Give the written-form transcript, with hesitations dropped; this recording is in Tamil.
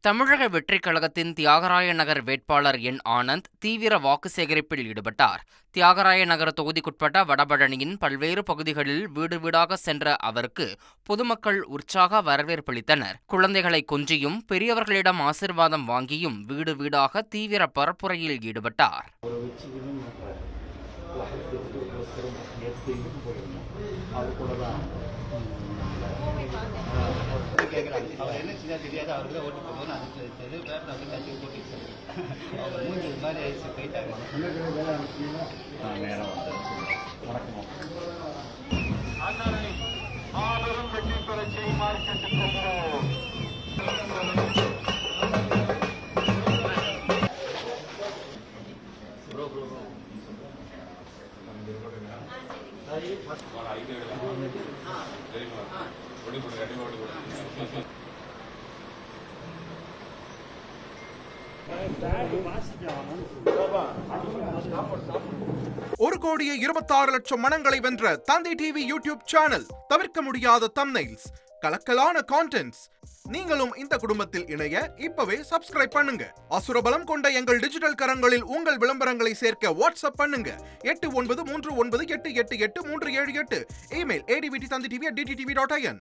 தமிழக வெற்றிக் கழகத்தின் தியாகராய நகர் வேட்பாளர் என் ஆனந்த் தீவிர வாக்கு சேகரிப்பில் ஈடுபட்டார். தியாகராய நகர் தொகுதிக்குட்பட்ட வடபழனியின் பல்வேறு பகுதிகளில் வீடு வீடாக சென்ற அவருக்கு பொதுமக்கள் உற்சாக வரவேற்பளித்தனர். குழந்தைகளை கொஞ்சியும் பெரியவர்களிடம் ஆசிர்வாதம் வாங்கியும் வீடு வீடாக தீவிர பரப்புரையில் ஈடுபட்டார். $1,26,00,000 மனங்களை வென்ற தந்தி டிவி யூடியூப் சேனல். தவிர்க்க முடியாத தம்ப்நெயில்ஸ், கலக்கலான கான்டென்ட்ஸ். நீங்களும் இந்த குடும்பத்தில் இணைய இப்பவே சப்ஸ்கிரைப் பண்ணுங்க. அசுரபலம் கொண்ட எங்கள் டிஜிட்டல் கரங்களில் உங்கள் விளம்பரங்களை சேர்க்க வாட்ஸ்அப் பண்ணுங்க. 893988883778. Email advttv@dttv.in.